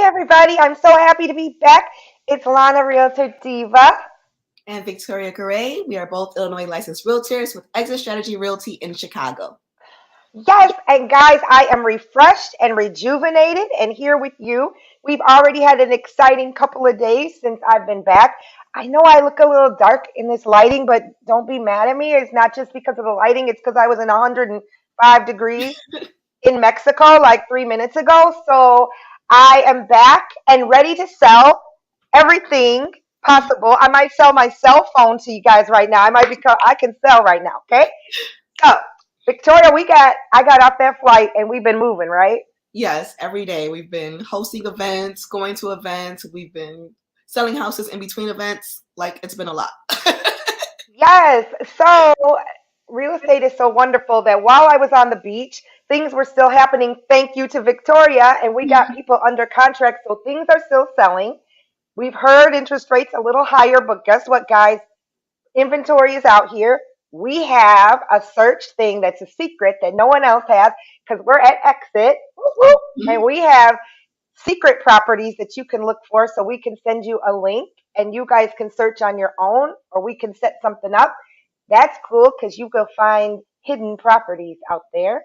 everybody. I'm so happy to be back. It's Lana Realtor Diva. And Victoria Garay. We are both Illinois licensed realtors with EXIT Strategy Realty in Chicago. Yes, and guys, I am refreshed and rejuvenated and here with you. We've already had an exciting couple of days since I've been back. I know I look a little dark in this lighting, but don't be mad at me. It's not just because of the lighting, it's because I was in 105 degrees in Mexico like 3 minutes ago. So I am back and ready to sell everything possible. I might sell my cell phone to you guys right now. I can sell right now. Okay. So Victoria, I got off that flight and we've been moving, right? Yes, every day we've been hosting events, going to events. We've been selling houses in between events. Like it's been a lot. Yes. So real estate is so wonderful that while I was on the beach, things were still happening. Thank you to Victoria. And we got people under contract. So things are still selling. We've heard interest rates a little higher, but guess what, guys? Inventory is out here. We have a search thing that's a secret that no one else has because we're at Exit. Whoop, whoop, and we have secret properties that you can look for. So we can send you a link and you guys can search on your own or we can set something up. That's cool because you will find hidden properties out there.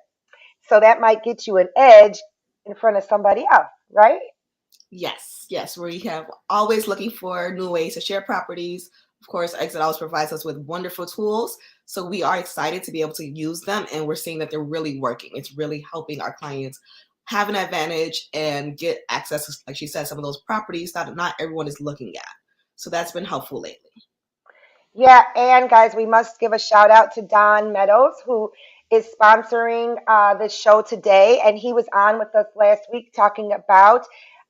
So that might get you an edge in front of somebody else, right? Yes. We have always looking for new ways to share properties. Of course, Exit always provides us with wonderful tools. So we are excited to be able to use them. And we're seeing that they're really working. It's really helping our clients have an advantage and get access to, like she said, some of those properties that not everyone is looking at. So that's been helpful lately. Yeah, and guys, we must give a shout out to Don Meadows, who is sponsoring this show today. And he was on with us last week talking about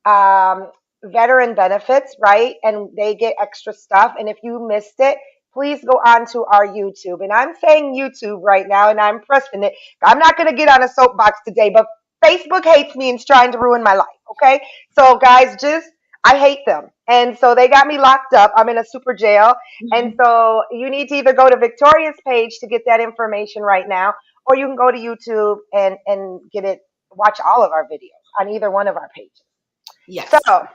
um, veteran benefits, right? And they get extra stuff. And if you missed it, please go on to our YouTube. And I'm saying YouTube right now, and I'm pressing it. I'm not going to get on a soapbox today, but Facebook hates me and is trying to ruin my life. Okay. So, guys, I hate them. And so they got me locked up. I'm in a super jail. And so you need to either go to Victoria's page to get that information right now, or you can go to YouTube and get it, watch all of our videos on either one of our pages. Yes. So,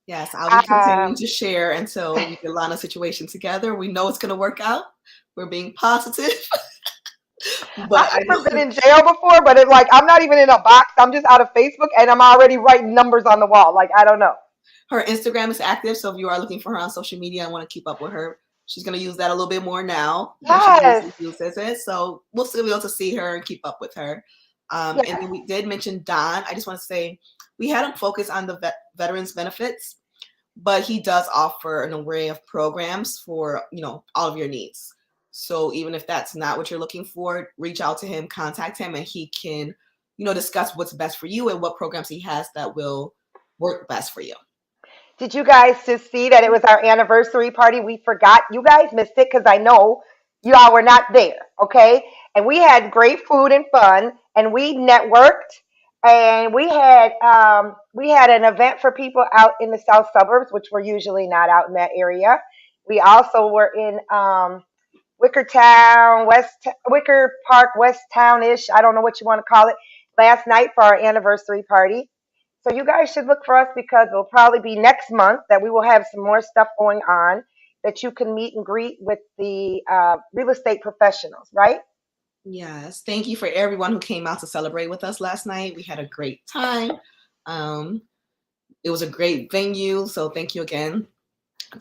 yes, I'll be continuing to share until we get Lana's situation together. We know it's going to work out. We're being positive. But I've never been in jail before, but it's like I'm not even in a box. I'm just out of Facebook and I'm already writing numbers on the wall. Like, I don't know. Her Instagram is active, so if you are looking for her on social media and want to keep up with her, she's going to use that a little bit more now. Yes. She uses it, so we'll still be able to see her and keep up with her. And then we did mention Don. I just want to say we had him focus on the veterans benefits, but he does offer an array of programs for all of your needs. So even if that's not what you're looking for, reach out to him, contact him, and he can discuss what's best for you and what programs he has that will work best for you. Did you guys just see that it was our anniversary party? We forgot. You guys missed it because I know y'all were not there, okay? And we had great food and fun, and we networked, and we had an event for people out in the south suburbs, which we're usually not out in that area. We also were in Wicker Park, West Town-ish. I don't know what you want to call it. Last night for our anniversary party. So you guys should look for us because it'll probably be next month that we will have some more stuff going on that you can meet and greet with the real estate professionals, right? Yes. Thank you for everyone who came out to celebrate with us last night. We had a great time. It was a great venue. So thank you again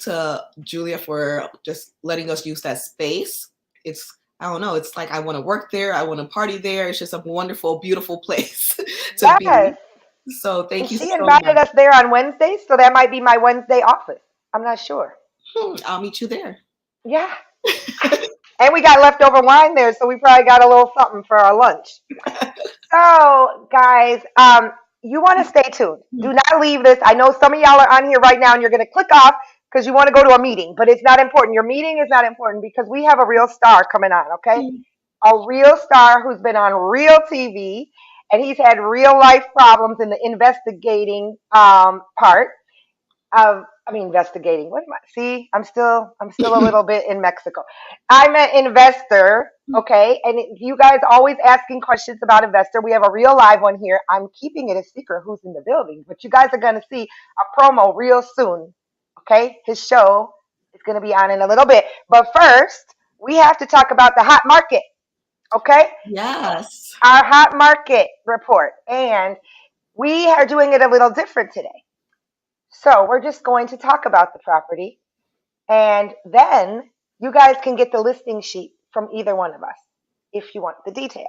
to Julia for just letting us use that space. I don't know. It's like I want to work there. I want to party there. It's just a wonderful, beautiful place to be. So thank you so much. She invited us there on Wednesday, so that might be my Wednesday office. I'm not sure. I'll meet you there. Yeah. And we got leftover wine there, so we probably got a little something for our lunch. So, guys, you want to stay tuned. Do not leave this. I know some of y'all are on here right now, and you're going to click off because you want to go to a meeting, but it's not important. Your meeting is not important because we have a real star coming on, okay? A real star who's been on real TV. And he's had real life problems in the investigating part of I mean, investigating. What am I? See, I'm still a little bit in Mexico. I'm an investor, okay? And you guys always asking questions about investor. We have a real live one here. I'm keeping it a secret who's in the building, but you guys are going to see a promo real soon, okay? His show is going to be on in a little bit. But first, we have to talk about the hot market, okay? Yes. Our hot market report. And we are doing it a little different today. So we're just going to talk about the property, and then you guys can get the listing sheet from either one of us if you want the details.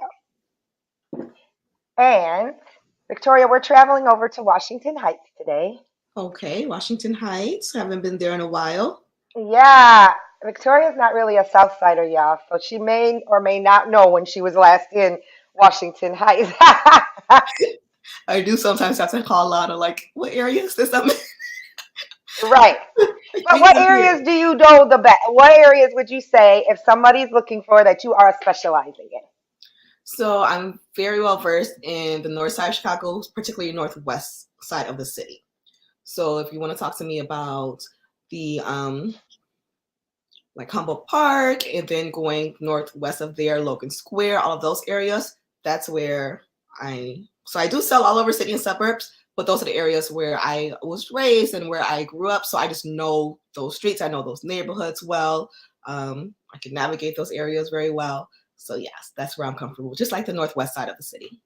And Victoria, we're traveling over to Washington Heights today. Okay, Washington Heights. Haven't been there in a while. Yeah, Victoria's not really a South Sider, y'all, so she may or may not know when she was last in Washington Heights. I do sometimes have to call out of like, what area is this? I'm Right. But what areas do you know the best? What areas would you say if somebody's looking for that you are specializing in? So I'm very well versed in the north side of Chicago, particularly northwest side of the city. So if you want to talk to me about the like Humboldt Park and then going northwest of there, Logan Square, all of those areas, that's where I do sell all over city and suburbs, but those are the areas where I was raised and where I grew up. So I just know those streets. I know those neighborhoods well. I can navigate those areas very well. So yes, that's where I'm comfortable, just like the northwest side of the city.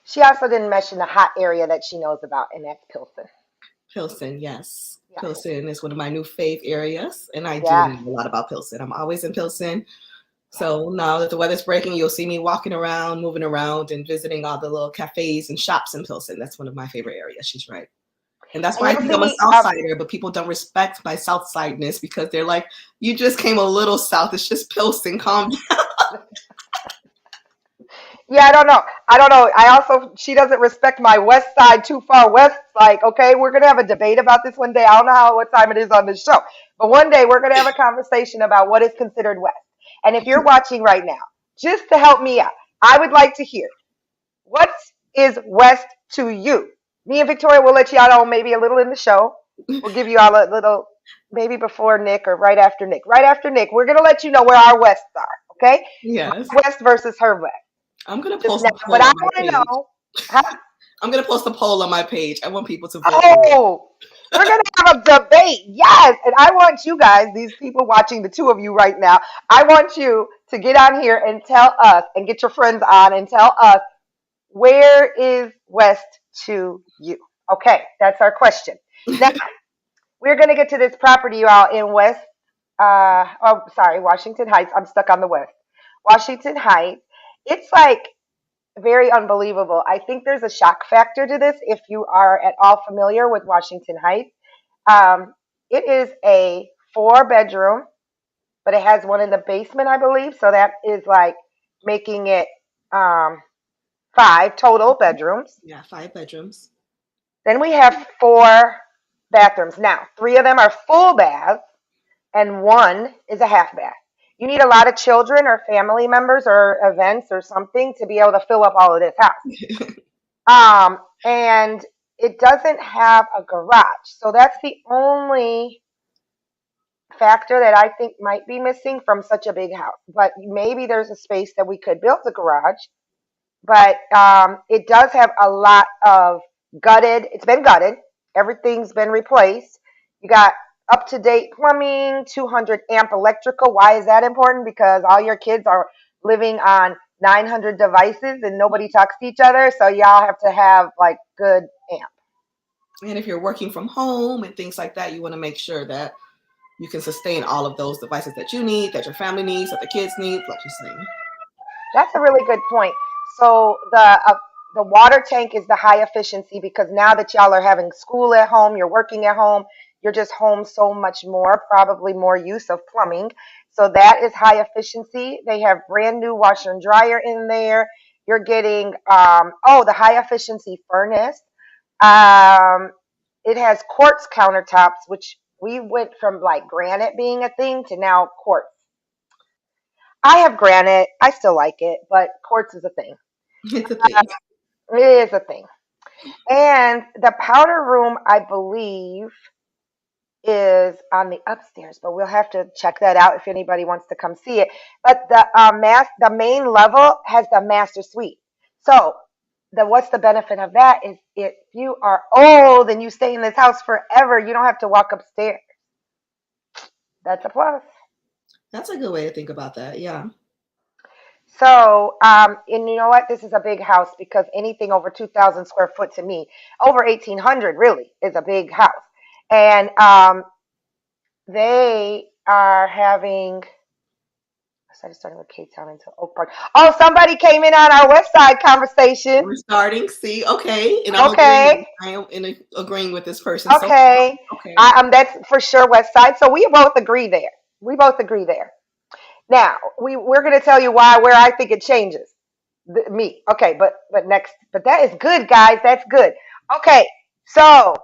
She also didn't mention the hot area that she knows about, and that's Pilsen. Pilsen, yes. Yeah. Pilsen is one of my new fave areas, and I do Yeah. know a lot about Pilsen. I'm always in Pilsen. So now that the weather's breaking, you'll see me walking around, moving around, and visiting all the little cafes and shops in Pilsen. That's one of my favorite areas. She's right. And that's And why I you'll think see I'm a me. South Sider, but people don't respect my South Sideness because they're like, you just came a little south. It's just Pilsen. Calm down. Yeah, I don't know. I don't know. I also, she doesn't respect my west side too far west. Like, okay, we're going to have a debate about this one day. I don't know what time it is on this show, but one day we're going to have a conversation about what is considered west. And if you're watching right now, just to help me out, I would like to hear what is west to you. Me and Victoria will let y'all know maybe a little in the show. We'll give you all a little, maybe before Nick or right after Nick. Right after Nick, we're going to let you know where our wests are, okay? Yes. My west versus her west. I'm going to Just post now. a But poll I on my want to page. know. Huh? I'm going to post a poll on my page. I want people to vote. Oh, we're going to have a debate. Yes. And I want you guys, these people watching, the two of you right now, I want you to get on here and tell us and get your friends on and tell us where is west to you. Okay. That's our question. Now, we're going to get to this property, you all, in Washington Heights. I'm stuck on the west. Washington Heights. It's like very unbelievable. I think there's a shock factor to this if you are at all familiar with Washington Heights. It is a 4 bedroom, but it has one in the basement, I believe. So that is like making it 5 total bedrooms. Yeah, 5 bedrooms. Then we have 4 bathrooms. Now, 3 of them are full baths, and one is a half bath. You need a lot of children or family members or events or something to be able to fill up all of this house. And it doesn't have a garage. So that's the only factor that I think might be missing from such a big house. But maybe there's a space that we could build the garage. But it does have a lot of gutted. It's been gutted. Everything's been replaced. You got up to date plumbing, 200 amp electrical. Why is that important? Because all your kids are living on 900 devices and nobody talks to each other. So y'all have to have like good amp. And if you're working from home and things like that, you want to make sure that you can sustain all of those devices that you need, that your family needs, that the kids need, like you're saying. That's a really good point. So the water tank is the high efficiency because now that y'all are having school at home, you're working at home, you're just home so much more, probably more use of plumbing. So that is high efficiency. They have brand new washer and dryer in there. You're getting the high efficiency furnace. Um, it has quartz countertops, which we went from like granite being a thing to now quartz. I have granite. I still like it, but quartz is a thing. It's a thing. It is a thing. And the powder room, I believe, is on the upstairs, but we'll have to check that out if anybody wants to come see it. But the main level has the master suite. So what's the benefit of that is if you are old and you stay in this house forever, you don't have to walk upstairs. That's a plus. That's a good way to think about that. Yeah. So, and you know what? This is a big house because anything over 2,000 square foot to me, over 1,800 really is a big house. And they are having, I starting with Cape Town into Oak Park. Oh, somebody came in on our West Side conversation. We're starting. See, okay, and okay. I am agreeing with this person. Okay. So, okay. That's for sure West Side. So we both agree there. We both agree there. Now we're going to tell you where I think it changes. Me. Okay, but next. But that is good, guys. That's good. Okay, so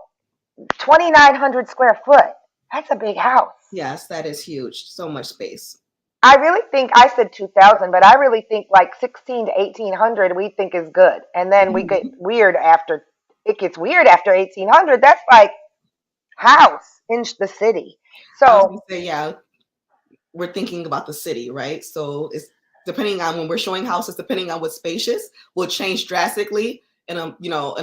2,900 square foot. That's a big house. Yes, that is huge. So much space. I really think I said 2,000, but I really think like 16 to 1,800 we think is good. And then we get weird after, it gets weird after 1,800. That's like house in the city. So, I was gonna say, yeah, we're thinking about the city, right? So it's depending on when we're showing houses, depending on what's spacious, will change drastically in a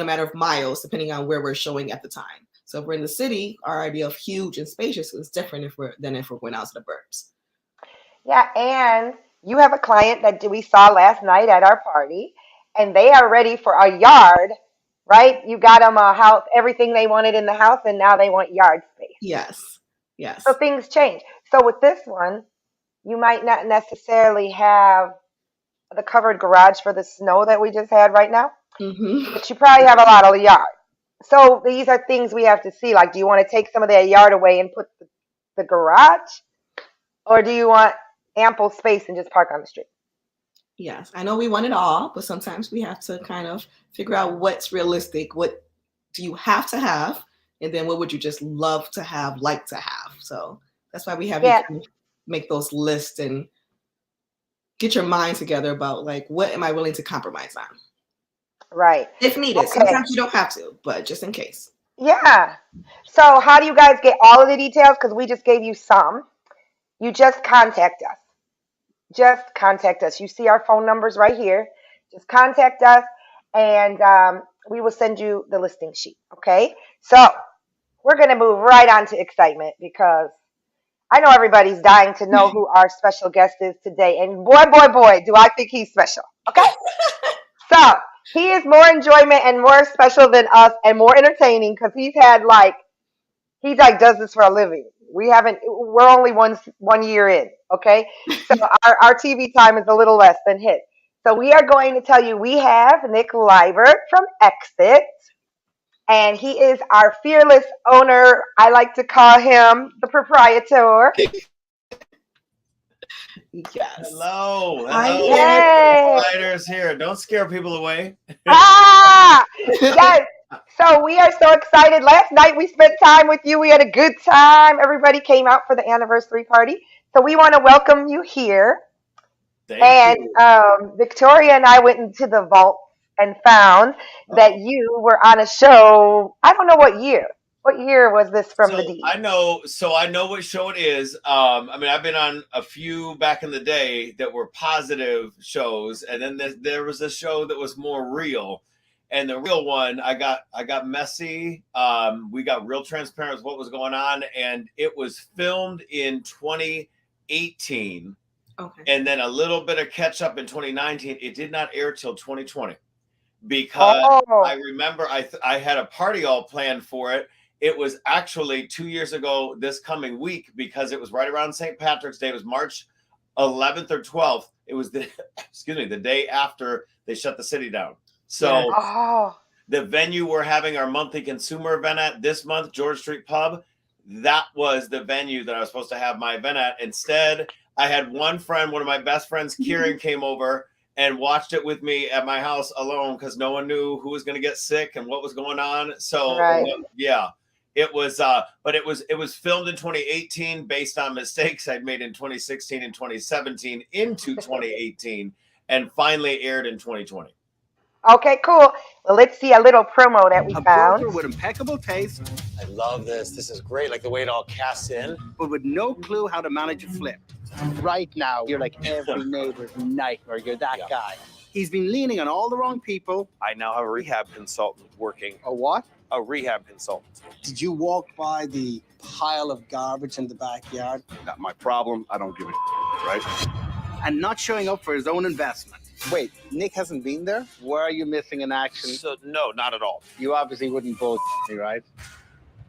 matter of miles, depending on where we're showing at the time. So if we're in the city, our idea of huge and spacious is different if we're going out to the burbs. Yeah, and you have a client that we saw last night at our party, and they are ready for a yard, right? You got them a house, everything they wanted in the house, and now they want yard space. Yes, yes. So things change. So with this one, you might not necessarily have the covered garage for the snow that we just had right now, but you probably have a lot of yard. So these are things we have to see. Like, do you want to take some of that yard away and put the garage? Or do you want ample space and just park on the street? Yes, I know we want it all, but sometimes we have to kind of figure out what's realistic. What do you have to have? And then what would you just love to have, like to have? So that's why we have you make those lists and get your mind together about like, what am I willing to compromise on? Right. If needed. Okay. Sometimes you don't have to, but just in case. Yeah. So how do you guys get all of the details? Because we just gave you some. You just contact us. Just contact us. You see our phone numbers right here. Just contact us, and we will send you the listing sheet. Okay? So we're going to move right on to excitement because I know everybody's dying to know who our special guest is today. And boy, do I think he's special. Okay? So he is more enjoyment and more special than us and more entertaining because he's does this for a living. We're only one year in. Okay. So our TV time is a little less than his. So we are going to tell you we have Nick Libert from EXIT. And he is our fearless owner. I like to call him the proprietor. Yes. Hello. Fighters here. Don't scare people away. Yes. So we are so excited. Last night we spent time with you. We had a good time. Everybody came out for the anniversary party. So we want to welcome you here. Thank you. Victoria and I went into the vault and found that you were on a show. I don't know what year. What year was this from the D? I know what show it is. I mean, I've been on a few back in the day that were positive shows, and then there was a show that was more real. And the real one, I got messy. We got real transparent with what was going on, and it was filmed in 2018. Okay. And then a little bit of catch up in 2019. It did not air till 2020 because I remember I had a party all planned for it. It was actually 2 years ago this coming week because it was right around St. Patrick's Day. It was March 11th or 12th. It was the day after they shut the city down. So the venue we're having our monthly consumer event at this month, George Street Pub, that was the venue that I was supposed to have my event at. Instead, I had one of my best friends, Kieran, came over and watched it with me at my house alone because no one knew who was going to get sick and what was going on. So yeah, it was, but it was filmed in 2018 based on mistakes I'd made in 2016 and 2017 into 2018 and finally aired in 2020. Okay, cool. Well, let's see a little promo that we A found. broker with impeccable taste. I love this. This is great. Like the way it all casts in. But with no clue how to manage a flip. Right now, you're like every neighbor's nightmare. You're that guy. He's been leaning on all the wrong people. I now have a rehab consultant working. A what? A rehab consultant. Did you walk by the pile of garbage in the backyard? Not my problem. I don't give a right? And not showing up for his own investment. Wait, Nick hasn't been there? Where are you missing in action? So, no, not at all. You obviously wouldn't bullshit me, right?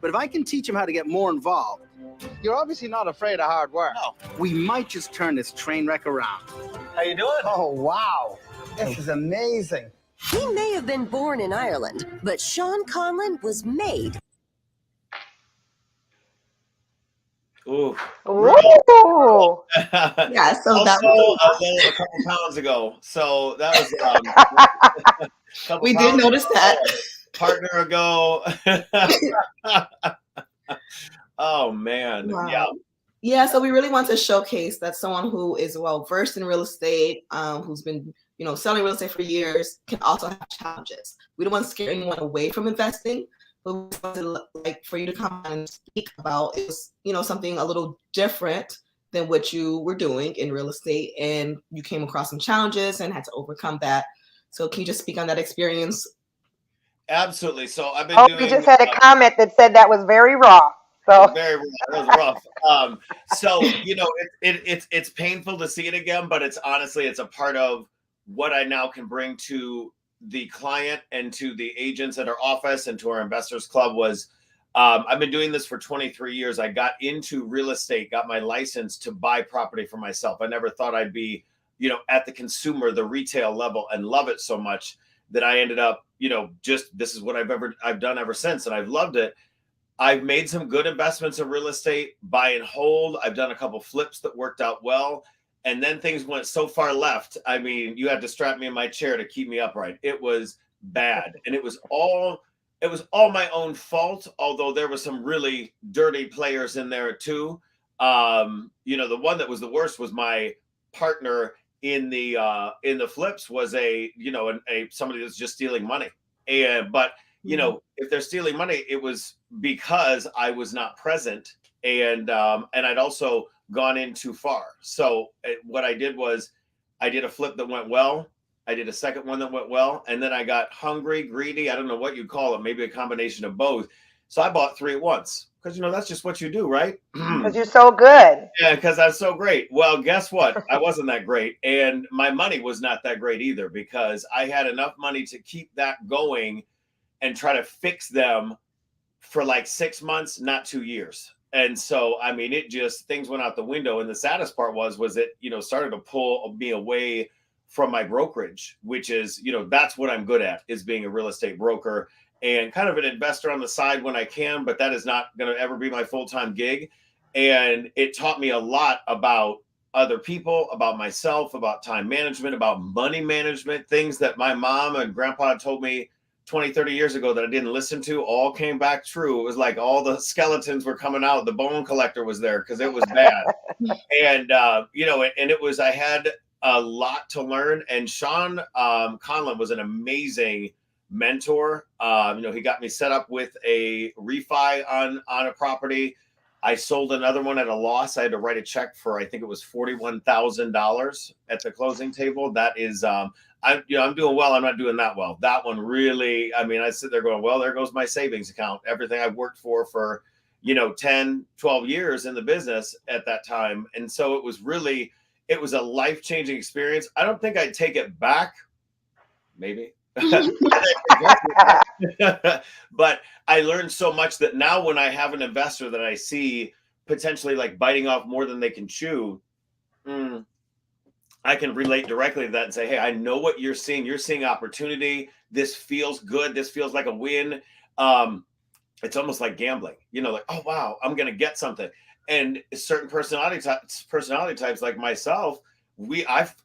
But if I can teach him how to get more involved, You're obviously not afraid of hard work. No. we might just turn this train wreck around. How you doing? Oh, wow. This is amazing. He may have been born in Ireland, but Sean Conlon was made. Ooh. Yeah, so Also, a couple pounds ago. So that was we did notice that. Partner ago. Oh man. Wow. Yeah. Yeah, so we really want to showcase that someone who is well versed in real estate, who's been, selling real estate for years, can also have challenges. We don't want to scare anyone away from investing, but we want to like for you to come and speak about is, something a little different than what you were doing in real estate, and you came across some challenges and had to overcome that. So can you just speak on that experience? Absolutely. So I've been We just had a comment that said that was very raw. So very rough. That was rough. So it's painful to see it again, but it's honestly a part of what I now can bring to the client and to the agents at our office and to our investors club was I've been doing this for 23 years. I got into real estate, got my license to buy property for myself. I never thought I'd be, at the consumer, the retail level and love it so much that I ended up, just this is what I've done ever since. And I've loved it. I've made some good investments in real estate, buy and hold. I've done a couple flips that worked out well. And then things went so far left. I mean, you had to strap me in my chair to keep me upright. It was bad. And it was all my own fault, although there were some really dirty players in there too. The one that was the worst was my partner in the flips was somebody that's just stealing money. But if they're stealing money, it was because I was not present and I'd also gone in too far. So what I did was I did a flip that went well. I did a second one that went well. And then I got hungry, greedy. I don't know what you call it. Maybe a combination of both. So I bought three at once because, that's just what you do, right? because you're so good. Yeah, because I'm so great. Well, guess what? I wasn't that great. And my money was not that great either because I had enough money to keep that going and try to fix them for like 6 months, not 2 years. And so, I mean, things went out the window. And the saddest part was it, started to pull me away from my brokerage, which is, that's what I'm good at, is being a real estate broker and kind of an investor on the side when I can, but that is not going to ever be my full-time gig. And it taught me a lot about other people, about myself, about time management, about money management, things that my mom and grandpa told me 20, 30 years ago that I didn't listen to all came back true. It was like all the skeletons were coming out. The bone collector was there because it was bad. And, I had a lot to learn. And Sean Conlon was an amazing mentor. He got me set up with a refi on a property. I sold another one at a loss. I had to write a check for, I think it was $41,000 at the closing table. That is, I'm doing well. I'm not doing that well. That one really, I sit there going, well, there goes my savings account. Everything I've worked for 10, 12 years in the business at that time. And so it was a life-changing experience. I don't think I'd take it back. Maybe. But I learned so much that now when I have an investor that I see potentially like biting off more than they can chew, I can relate directly to that and say, hey, I know what you're seeing. You're seeing opportunity. This feels good. This feels like a win. It's almost like gambling, like, oh, wow, I'm going to get something. And certain personality types like myself,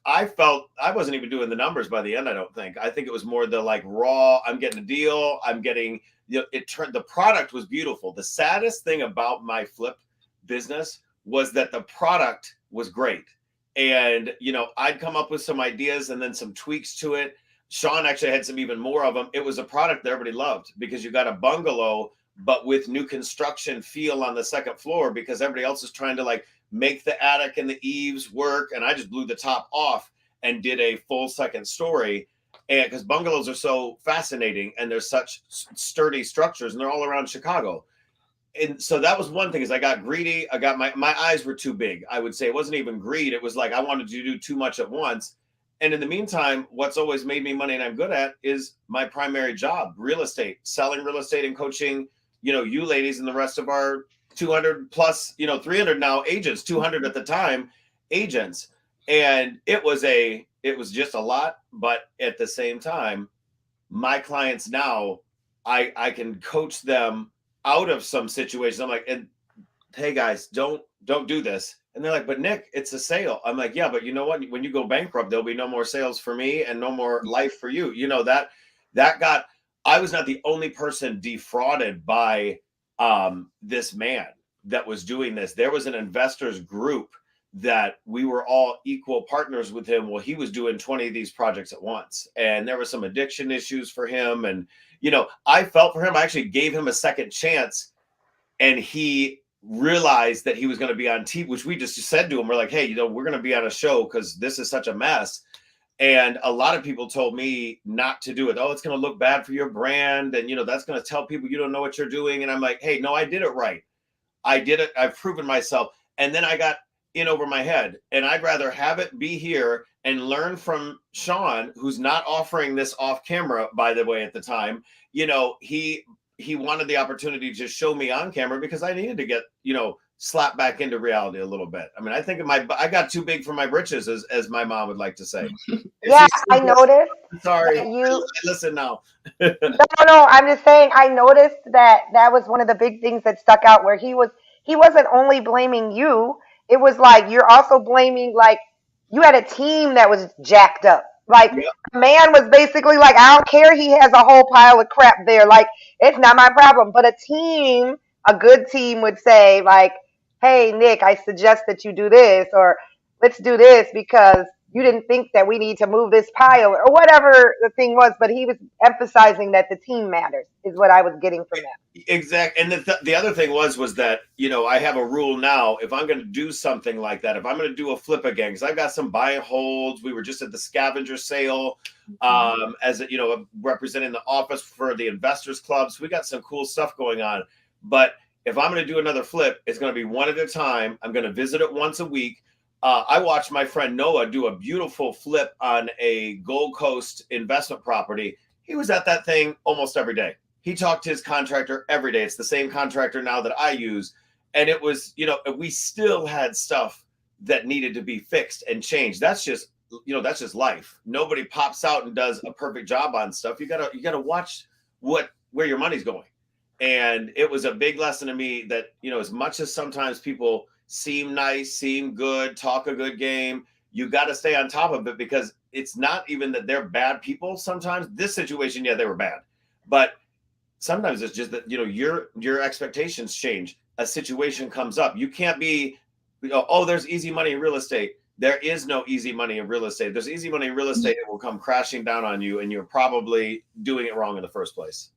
I felt I wasn't even doing the numbers by the end. I don't think. I think it was more the like raw. I'm getting a deal. I'm getting the product was beautiful. The saddest thing about my flip business was that the product was great. And, I'd come up with some ideas and then some tweaks to it. Sean actually had some even more of them. It was a product that everybody loved because you got a bungalow, but with new construction feel on the second floor because everybody else is trying to like make the attic and the eaves work. And I just blew the top off and did a full second story. And because bungalows are so fascinating and they're such sturdy structures and they're all around Chicago. And so that was one thing is I got greedy. I got my eyes were too big. I would say it wasn't even greed. It was like I wanted to do too much at once. And in the meantime, what's always made me money and I'm good at is my primary job, real estate, selling real estate and coaching, you ladies and the rest of our 200 plus, 300 now agents, 200 at the time, agents. And it was just a lot. But at the same time, my clients now, I can coach them out of some situations. I'm like, and hey guys, don't do this. And they're like, but Nick, it's a sale. I'm like, yeah, but you know what? When you go bankrupt, there'll be no more sales for me and no more life for you. I was not the only person defrauded by this man that was doing this. There was an investors group that we were all equal partners with him. Well, he was doing 20 of these projects at once. And there were some addiction issues for him. And, I felt for him. I actually gave him a second chance. And he realized that he was going to be on TV, which we just said to him, we're like, hey, we're going to be on a show because this is such a mess. And a lot of people told me not to do it. Oh, it's going to look bad for your brand. And, that's going to tell people you don't know what you're doing. And I'm like, hey, no, I did it right. I did it. I've proven myself. And then I got in over my head. And I'd rather have it be here and learn from Sean, who's not offering this off camera, by the way, at the time. He wanted the opportunity to show me on camera because I needed to get, slapped back into reality a little bit. I mean, I think I got too big for my britches, as my mom would like to say. Yeah, I noticed. Sorry, you listen now. No, I'm just saying I noticed that was one of the big things that stuck out where he wasn't only blaming you. It was like you're also blaming like you had a team that was jacked up. Like Yep. the man was basically like, I don't care, he has a whole pile of crap there. Like, it's not my problem. But a good team would say, like, hey, Nick, I suggest that you do this, or let's do this because you didn't think that we need to move this pile or whatever the thing was. But he was emphasizing that the team matters is what I was getting from that. Exactly. And the other thing was that, I have a rule now. If I'm going to do something like that, if I'm going to do a flip again, because I've got some buy and holds. We were just at the scavenger sale as representing the office for the investors clubs. We got some cool stuff going on. But if I'm going to do another flip, it's going to be one at a time. I'm going to visit it once a week. I watched my friend Noah do a beautiful flip on a Gold Coast investment property. He was at that thing almost every day. He talked to his contractor every day. It's the same contractor now that I use. And it was, we still had stuff that needed to be fixed and changed. That's just life. Nobody pops out and does a perfect job on stuff. You gotta watch where your money's going. And it was a big lesson to me that, as much as sometimes people seem nice, seem good, talk a good game, you got to stay on top of it because it's not even that they're bad people. Sometimes this situation, yeah, they were bad, but sometimes it's just that, your expectations change. A situation comes up. You can't be, oh, there's easy money in real estate. There is no easy money in real estate. There's easy money in real estate that will come crashing down on you, and you're probably doing it wrong in the first place.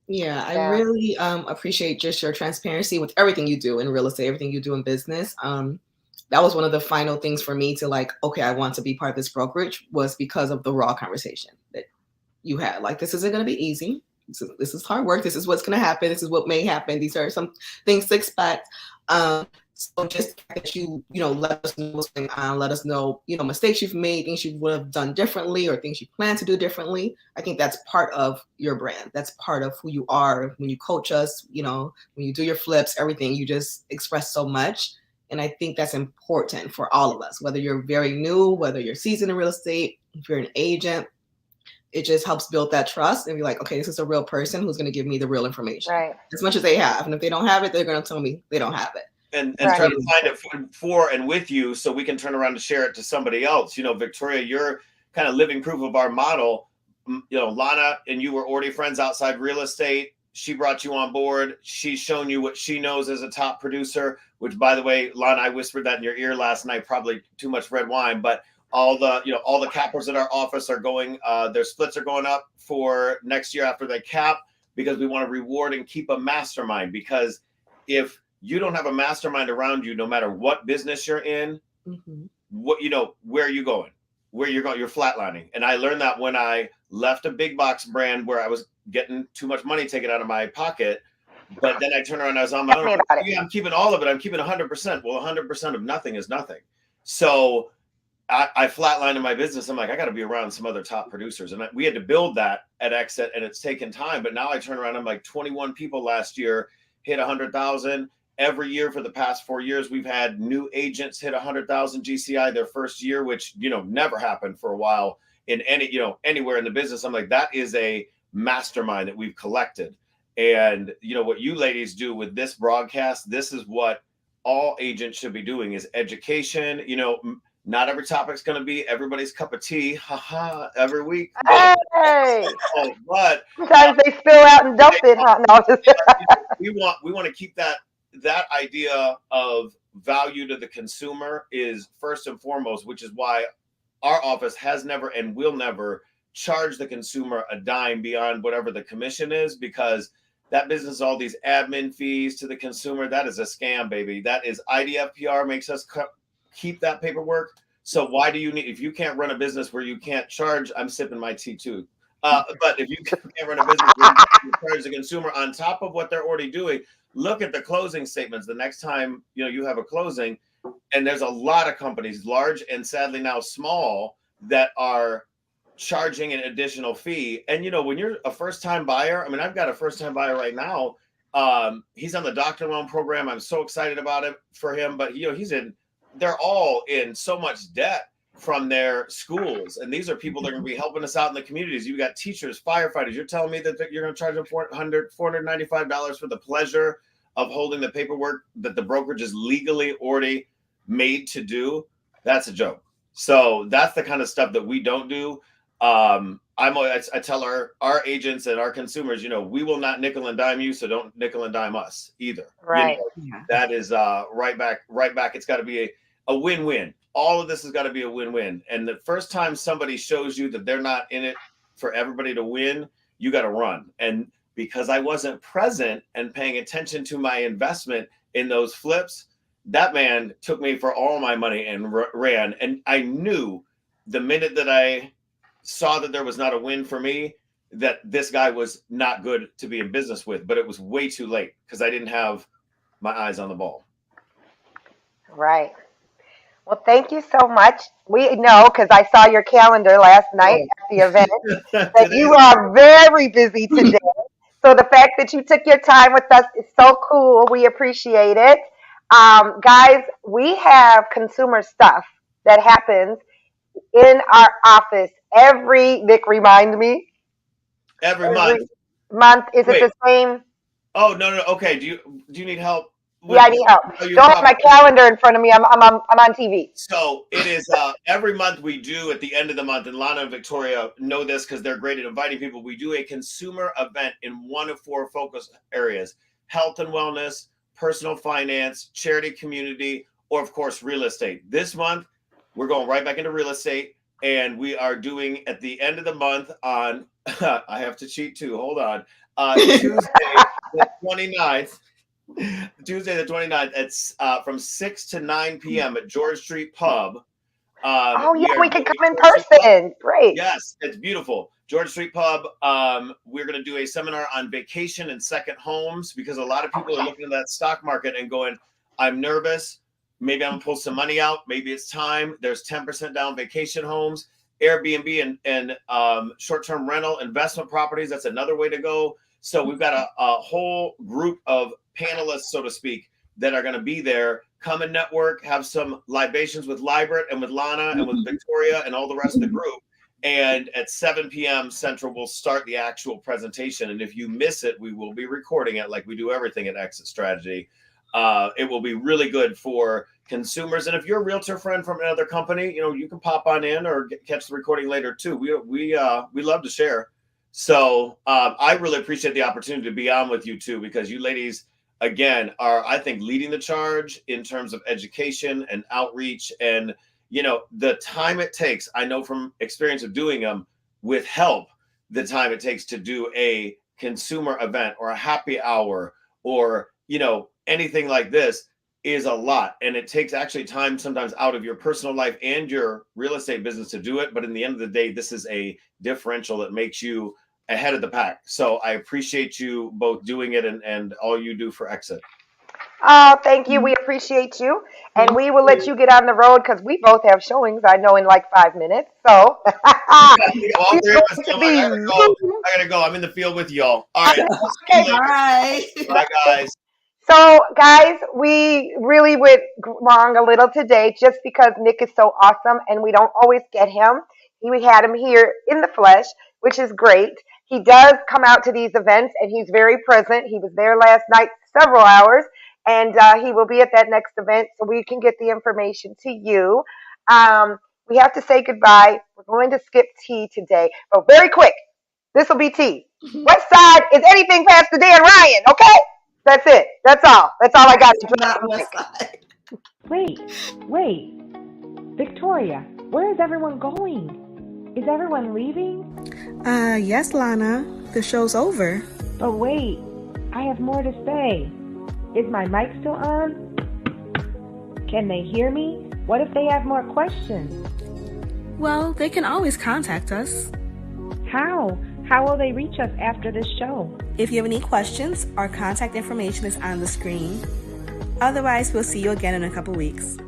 Yeah, I really appreciate just your transparency with everything you do in real estate, everything you do in business. That was one of the final things for me to like, okay, I want to be part of this brokerage, was because of the raw conversation that you had. Like, this isn't going to be easy. This is hard work. This is what's going to happen. This is what may happen. These are some things to expect. So just that you let us know what's going on, let us know, mistakes you've made, things you would have done differently or things you plan to do differently. I think that's part of your brand. That's part of who you are. When you coach us, when you do your flips, everything, you just express so much. And I think that's important for all of us, whether you're very new, whether you're seasoned in real estate, if you're an agent. It just helps build that trust and be like, okay, this is a real person who's going to give me the real information, right, as much as they have. And if they don't have it, they're going to tell me they don't have it. And try to find it for and with you so we can turn around and share it to somebody else. Victoria, you're kind of living proof of our model. Lana and you were already friends outside real estate. She brought you on board. She's shown you what she knows as a top producer, which, by the way, Lana, I whispered that in your ear last night, probably too much red wine, but all the cappers in our office are going, their splits are going up for next year after they cap, because we want to reward and keep a mastermind. Because if you don't have a mastermind around you, no matter what business you're in, where are you going? Where you're going, you're flatlining. And I learned that when I left a big box brand where I was getting too much money taken out of my pocket. But then I turned around and I was on my own. Yeah, I'm keeping all of it. I'm keeping 100%. Well, 100% of nothing is nothing. So I flatlined in my business. I'm like, I got to be around some other top producers. And we had to build that at Exit, and it's taken time. But now I turn around, I'm like 21 people last year hit 100,000. Every year for the past 4 years, we've had new agents hit 100,000 GCI their first year, which, never happened for a while in anywhere in the business. I'm like, that is a mastermind that we've collected. And what you ladies do with this broadcast, this is what all agents should be doing, is education. Not every topic's going to be everybody's cup of tea, every week. Hey! But sometimes they spill out and dump it, huh? No, just we want to keep that idea of value to the consumer is first and foremost, which is why our office has never and will never charge the consumer a dime beyond whatever the commission is, because that business, all these admin fees to the consumer, that is a scam, baby. That is IDFPR makes us keep that paperwork. So why do you need, if you can't run a business where you can't charge, I'm sipping my tea too. But if you can't run a business where you charge the consumer on top of what they're already doing, look at the closing statements the next time you have a closing. And there's a lot of companies, large and sadly now small, that are charging an additional fee. And when you're a first-time buyer, I mean, I've got a first-time buyer right now. He's on the doctor loan program. I'm so excited about it for him. But they're all in so much debt from their schools, and these are people that are going to be helping us out in the communities. You got teachers, firefighters. You're telling me that you're going to charge them $495 for the pleasure of holding the paperwork that the brokerage is legally already made to do? That's a joke. So that's the kind of stuff that we don't do. I tell our agents and our consumers, we will not nickel and dime you, so don't nickel and dime us either. Right. That is right back. It's got to be a win-win. All of this has got to be a win-win. And the first time somebody shows you that they're not in it for everybody to win, you got to run. And because I wasn't present and paying attention to my investment in those flips, that man took me for all my money and ran. And I knew the minute that I saw that there was not a win for me, that this guy was not good to be in business with. But it was way too late because I didn't have my eyes on the ball. Right. Well, thank you so much. We know, because I saw your calendar last night at the event, that you are very busy today. So the fact that you took your time with us is so cool. We appreciate it. Guys, we have consumer stuff that happens in our office Nick, remind me. Every month. Is it the same? Oh, no. Okay. Do you need help? Yeah, I need help. Don't have my calendar in front of me. I'm on TV. So it is every month we do at the end of the month, and Lana and Victoria know this because they're great at inviting people. We do a consumer event in one of 4 focus areas: health and wellness, personal finance, charity, community, or of course, real estate. This month, we're going right back into real estate, and we are doing at the end of the month on, I have to cheat too, hold on, Tuesday the 29th. Tuesday the 29th, it's from 6 to 9 p.m. at George Street Pub. We can come in person. Great. Yes, it's beautiful. George Street Pub. We're going to do a seminar on vacation and second homes, because a lot of people are looking at that stock market and going, I'm nervous. Maybe I'm going to pull some money out. Maybe it's time. There's 10% down vacation homes, Airbnb and short-term rental investment properties. That's another way to go. So we've got a whole group of panelists, so to speak, that are going to be there. Come and network, have some libations with Libert and with Lana and with Victoria and all the rest of the group. And at 7 p.m. Central, we'll start the actual presentation. And if you miss it, we will be recording it like we do everything at Exit Strategy. It will be really good for consumers. And if you're a realtor friend from another company, you can pop on in or catch the recording later too. We love to share. So I really appreciate the opportunity to be on with you too, because you ladies, again, are, I think, leading the charge in terms of education and outreach. And the time it takes, I know from experience of doing them with help, the time it takes to do a consumer event or a happy hour or, anything like this is a lot. And it takes actually time sometimes out of your personal life and your real estate business to do it. But in the end of the day, this is a differential that makes you ahead of the pack. So I appreciate you both doing it and all you do for EXIT. Oh, thank you. We appreciate you. And we will let you get on the road because we both have showings, I know, in like 5 minutes. So All three of us, I gotta go. I'm in the field with y'all. All right. Okay. Bye. Bye, guys. So, guys, we really went wrong a little today just because Nick is so awesome and we don't always get him. We had him here in the flesh, which is great. He does come out to these events and he's very present. He was there last night, several hours, and he will be at that next event so we can get the information to you. We have to say goodbye. We're going to skip T today, but very quick, this will be T. West Side is anything past the Dan Ryan, okay? That's it. That's all. That's all I got to Not West Side. Wait. Victoria, where is everyone going? Is everyone leaving? Yes, Lana. The show's over. But wait, I have more to say. Is my mic still on? Can they hear me? What if they have more questions? Well, they can always contact us. How? How will they reach us after this show? If you have any questions, our contact information is on the screen. Otherwise, we'll see you again in a couple weeks.